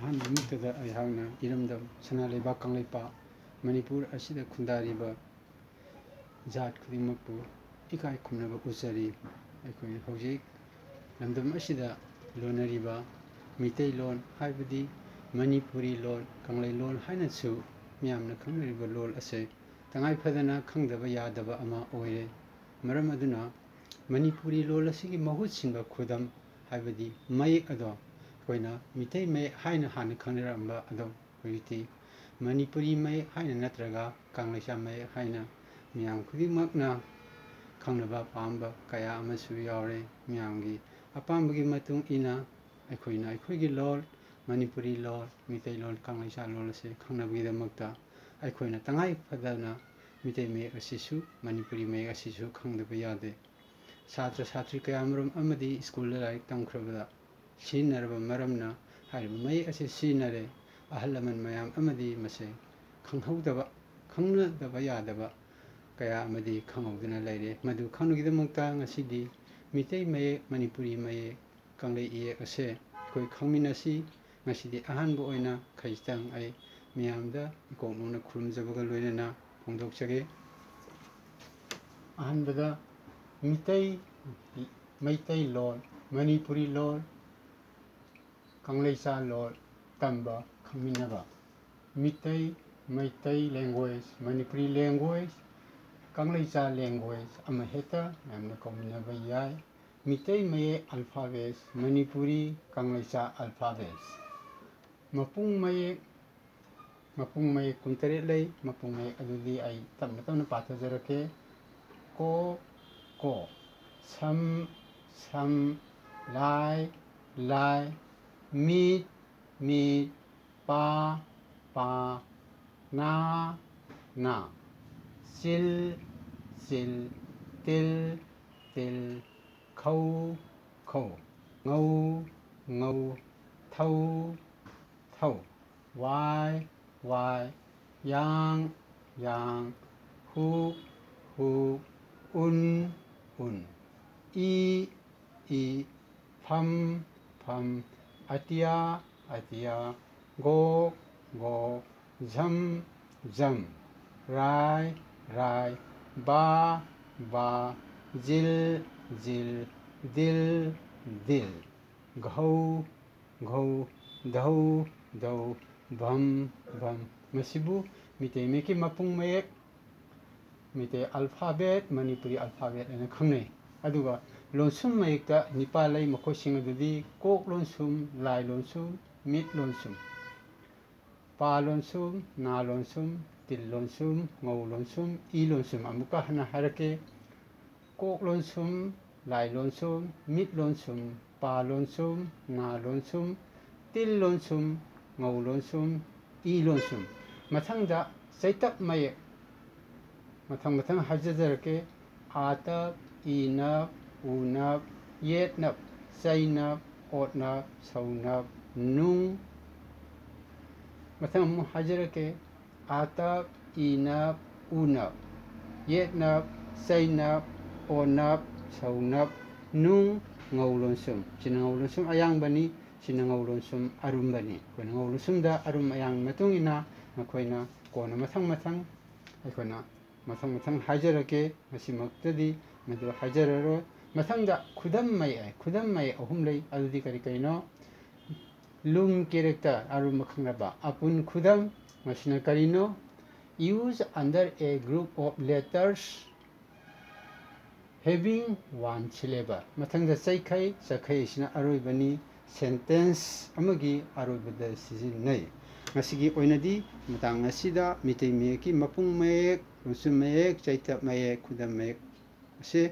ꯑꯍꯥꯟꯕꯃꯛꯇꯗ ꯑꯩꯍꯥꯛꯅ ꯏꯔꯝꯗꯝ ꯁꯅꯥꯂꯩꯕꯥꯛ ꯀꯪꯂꯩꯄꯥꯛ ꯃꯅꯤꯄꯨꯔ ꯑꯁꯤꯗ ꯈꯨꯟꯗꯥꯔꯤꯕ ꯖꯥꯠ ꯈꯨꯗꯤꯡꯃꯛꯄꯨ ꯏꯀꯥꯏ ꯈꯨꯝꯅꯕ ꯎꯠꯆꯔꯤ꯫ ꯑꯩꯈꯣꯏ ꯍꯧꯖꯤꯛ ꯂꯝꯗꯝ ꯑꯁꯤꯗ ꯂꯣꯟꯅꯔꯤꯕ ꯃꯤꯇꯩꯂꯣꯟ ꯍꯥꯏꯕꯗꯤ ꯃꯅꯤꯄꯨꯔꯤ ꯂꯣꯟ ꯀꯪꯂꯩꯂꯣꯟ ꯍꯥꯏꯅꯁꯨ ꯃꯤꯌꯥꯝꯅ ꯈꯪꯅꯔꯤꯕ ꯂꯣꯟ ꯑꯁꯤ ꯇꯉꯥꯏ ꯐꯗꯅ ꯈꯪꯗꯕ ꯌꯥꯗꯕ ꯑꯃ ꯑꯣꯏꯔꯦ꯫ ꯃꯔꯝ ꯑꯗꯨꯅ ꯃꯅꯤꯄꯨꯔꯤ ꯂꯣꯟ ꯑꯁꯤꯒꯤ ꯃꯍꯨꯠ ꯁꯤꯟꯕ ꯈꯨꯗꯝ ꯍꯥꯏꯕꯗꯤ ꯃꯌꯦꯛ ꯑꯗꯣ ꯑꯩꯈꯣꯏꯅ ꯃꯤꯇꯩ ꯃꯌꯦꯛ ꯍꯥꯏꯅ ꯍꯥꯟꯅ ꯈꯪꯅꯔꯝꯕ ꯑꯗꯣ ꯍꯧꯖꯤꯛꯇꯤ ꯃꯅꯤꯄꯨꯔꯤ ꯃꯌꯦꯛ ꯍꯥꯏꯅ ꯅꯠꯇ꯭ꯔꯒ ꯀꯪꯂꯩꯁꯥ ꯃꯌꯦꯛ ꯍꯥꯏꯅ ꯃꯤꯌꯥꯝ ꯈꯨꯗꯤꯡꯃꯛꯅ ꯈꯪꯅꯕ ꯄꯥꯝꯕ ꯀꯌꯥ ꯑꯃꯁꯨ ꯌꯥꯎꯔꯦ꯫ ꯃꯤꯌꯥꯝꯒꯤ ꯑꯄꯥꯝꯕꯒꯤ ꯃꯇꯨꯡ ꯏꯟꯅ ꯑꯩꯈꯣꯏꯅ ꯑꯩꯈꯣꯏꯒꯤ ꯂꯣꯟ ꯃꯅꯤꯄꯨꯔꯤ ꯂꯣꯟ ꯃꯤꯇꯩꯂꯣꯟ ꯀꯪꯂꯩꯁꯥ ꯂꯣꯟ ꯑꯁꯤ ꯈꯪꯅꯕꯒꯤꯗꯃꯛꯇ ꯑꯩꯈꯣꯏꯅ ꯇꯉꯥꯏ ꯐꯗꯅ ꯃꯤꯇꯩ ꯃꯌꯦꯛ ꯑꯁꯤꯁꯨ ꯃꯅꯤꯄꯨꯔꯤ ꯃꯌꯦꯛ ꯑꯁꯤꯁꯨ ꯈꯪꯗꯕ ꯌꯥꯗꯦ꯫ ꯁꯥꯇ꯭ꯔ ꯁꯥꯇ꯭ꯔꯤ ꯀꯌꯥꯃꯔꯨꯝ ꯑꯃꯗꯤ ꯁ꯭ꯀꯨꯜꯗ ꯂꯥꯏꯔꯤꯛ ꯇꯝꯈ꯭ꯔꯕꯗ ꯁꯤꯖꯤꯟꯅꯔꯕ ꯃꯔꯝꯅ ꯍꯥꯏꯔꯤꯕ ꯃꯌꯦꯛ ꯑꯁꯤ ꯁꯤꯖꯤꯟꯅꯔꯦ꯫ ꯑꯍꯜ ꯂꯃꯟ ꯃꯌꯥꯝ ꯑꯃꯗꯤ ꯃꯁꯦ ꯈꯪꯅꯗꯕ ꯌꯥꯗꯕ ꯀꯌꯥ ꯑꯃꯗꯤ ꯈꯪꯍꯧꯗꯨꯅ ꯂꯩꯔꯦ꯫ ꯃꯗꯨ ꯈꯪꯅꯕꯒꯤꯗꯃꯛꯇ ꯉꯁꯤꯗꯤ ꯃꯤꯇꯩ ꯃꯌꯦꯛ ꯃꯅꯤꯄꯨꯔꯤ ꯃꯌꯦꯛ ꯀꯪꯂꯩ ꯏꯌꯦꯛ ꯑꯁꯦ ꯑꯩꯈꯣই ꯈꯪꯃꯤꯟꯅꯁꯤ꯫ ꯉꯁꯤꯗꯤ ꯑꯍꯥꯟꯕ ꯑꯣꯏꯅ ꯈꯖꯤꯛꯇꯪ ꯑꯩ ꯃꯤꯌꯥꯝꯗ ꯏꯀꯣꯛ ꯈꯨꯔꯨꯝꯖꯕꯒ ꯂꯣꯏꯅꯅ ꯐꯣꯡꯗꯣꯛꯆꯒꯦ꯫ ꯑꯍꯥꯟꯕꯗ ꯃꯩꯇꯩꯂꯣꯟ ꯃꯅꯤꯄꯨꯔꯤ ꯂꯣꯟ ꯀꯪꯂꯩꯁꯥ ꯂꯣꯟ ꯇꯝꯕ ꯈꯪꯃꯤꯟꯅꯕ꯫ Meitei language Manipuri language Kangleisa language ꯑꯃꯍꯦꯛꯇ ꯃꯌꯥꯝꯅ ꯀꯧꯃꯤꯟꯅꯕ ꯌꯥꯏ꯫ ꯃꯤꯇꯩ ꯃꯌꯦꯛ ꯑꯜꯐꯥꯕꯦꯠ ꯃꯅꯤꯄꯨꯔꯤ ꯀꯪꯂꯩꯁꯥ ꯑꯜꯐꯥꯕꯦꯠ꯫ ꯃꯄꯨꯡ ꯃꯌꯦꯛ 19 ꯂꯩ꯫ ꯃꯄꯨꯡ ꯃꯌꯦꯛ ꯑꯗꯨꯗꯤ ꯑꯩ ꯇꯞꯅ ꯇꯞꯅ ꯄꯥꯊꯖꯔꯛꯀꯦ꯫ ꯀꯣ ꯁꯝ ꯂꯥꯏ ꯃꯤꯠ ꯄꯥ ꯅꯥ ꯆꯤꯜ ꯇꯤꯜ ꯈꯧ ꯉꯧ ꯊꯧ ꯋꯥꯏ ꯌꯥꯡ ꯍꯨꯛ ꯎꯟ ꯏ ꯐꯝ ꯑꯇꯤꯌꯥ ꯒꯣꯛ ꯓꯝ ꯔꯥꯏ ꯕꯥ ꯖꯤꯜ ꯗꯤꯜ ꯘꯧ ꯙꯧ ꯚꯝ ꯃꯁꯤꯕꯨ ꯃꯤꯇꯩ ꯃꯌꯦꯛꯀꯤ ꯃꯄꯨꯡ ꯃꯌꯦꯛ ꯃꯩꯇꯩ ꯑꯜꯐꯥꯕꯦꯠ ꯃꯅꯤꯄꯨꯔꯤ ꯑꯜꯐꯥꯕꯦꯠ ꯍꯥꯏꯅ ꯈꯪꯅꯩ꯫ ꯑꯗꯨꯒ ꯂꯣꯟꯁꯨꯝ ꯃꯌꯦꯛꯇ 9 ꯂꯩ꯫ ꯃꯈꯣꯏꯁꯤꯡ ꯑꯗꯨꯗꯤ ꯀꯣꯛ ꯂꯣꯟꯁꯨꯝ ꯂꯥꯏ ꯂꯣꯟꯁꯨꯝ ꯃꯤꯠ ꯂꯣꯟꯁꯨꯝ ꯄꯥ ꯂꯣꯟꯁꯨꯝ ꯅꯥ ꯂꯣꯟꯁꯨꯝ ꯇꯤꯜ ꯂꯣꯟꯁꯨꯝ ꯉꯧ ꯂꯣꯟꯁꯨꯝ ꯏ ꯂꯣꯟꯁꯨꯝ꯫ ꯑꯃꯨꯛꯀ ꯍꯟꯅ ꯍꯥꯏꯔꯛꯀꯦ꯫ ꯀꯣꯛ ꯂꯣꯟꯁꯨꯝ ꯂꯥꯏ ꯂꯣꯟꯁꯨꯝ ꯃꯤꯠ ꯂꯣꯟꯁꯨꯝ ꯄꯥ ꯂꯣꯟꯁꯨꯝ ꯅꯥ ꯂꯣꯟꯁꯨꯝ ꯇꯤꯜ ꯂꯣꯟꯁꯨꯝ ꯉꯧ ꯂꯣꯟꯁꯨꯝ ꯏ ꯂꯣꯟꯁꯨꯝ꯫ ꯃꯊꯪꯗ ꯆꯩꯇꯞ ꯃꯌꯦꯛ ꯃꯊꯪ ꯍꯥꯏꯖꯔꯛꯀꯦ꯫ ꯑꯥꯇꯞ ꯏꯅꯞ ꯎꯅꯞ ꯌꯦꯠꯅꯞ ꯆꯩꯅꯞ ꯑꯣꯠꯅꯞ ꯁꯧꯅꯞ ꯅꯨꯡ꯫ ꯃꯊꯪ ꯑꯃꯨꯛ ꯍꯥꯏꯖꯔꯛꯀꯦ꯫ ꯑꯥꯇꯞ ꯏꯅꯞ ꯎꯅꯞ ꯌꯦꯠꯅꯞ ꯆꯩꯅꯞ ꯑꯣꯠꯅꯞ ꯁꯧꯅꯞ ꯅꯨꯡ ꯉꯧ ꯂꯣꯟꯁꯨꯝ꯫ ꯁꯤꯅ ꯉꯧ ꯂꯣꯟꯁꯨꯝ ꯑꯌꯥꯡꯕꯅꯤ꯫ ꯁꯤꯅ ꯉꯧ ꯂꯣꯟꯁꯨꯝ ꯑꯔꯨꯝꯕꯅꯤ꯫ ꯑꯩꯈꯣꯏꯅ ꯉꯧ ꯂꯣꯟꯁꯨꯝꯗ ꯑꯔꯨꯝ ꯑꯌꯥꯡꯒꯤ ꯃꯇꯨꯡ ꯏꯟꯅ ꯃꯈꯣꯏꯅ ꯀꯣꯟꯅ ꯃꯊꯪ ꯑꯩꯈꯣꯏꯅ ꯃꯊꯪ ꯍꯥꯏꯖꯔꯛꯀꯦ꯫ ꯉꯁꯤꯃꯛꯇꯗꯤ ꯃꯗꯨ ꯍꯥꯏꯖꯔꯔꯣꯏ꯫ ꯃꯊꯪꯗ ꯈꯨꯗꯝ ꯃꯌꯦꯛ 3 ꯂꯩ꯫ ꯑꯗꯨꯗꯤ ꯀꯔꯤꯅꯣ? ꯂꯨꯝ ꯀꯦꯔꯦꯛꯇꯔ ꯑꯔꯨꯝꯕ ꯈꯪꯅꯕ ꯑꯄꯨꯟ ꯈꯨꯗꯝ ꯃꯁꯤꯅ ꯀꯔꯤꯅꯣ? use under a group of letters having 1 syllable. ꯃꯊꯪꯗ ꯆꯩꯈꯩ ꯑꯁꯤꯅ ꯑꯔꯣꯏꯕꯅꯤ꯫ ꯁꯦꯟꯇꯦꯟꯁ ꯑꯃꯒꯤ ꯑꯔꯣꯏꯕꯗ ꯁꯤꯖꯤꯟꯅꯩ꯫ ꯉꯁꯤꯒꯤ ꯑꯣꯏꯅꯗꯤ ꯃꯇꯥꯡ ꯑꯁꯤꯗ ꯃꯤꯇꯩ ꯃꯌꯦꯛꯀꯤ ꯃꯄꯨꯡ ꯃꯌꯦꯛ ꯂꯣꯟꯁꯨꯝ ꯃꯌꯦꯛ ꯆꯩꯇꯞ ꯃꯌꯦꯛ ꯈꯨꯗꯝ ꯃꯌꯦꯛ ꯑꯁꯤ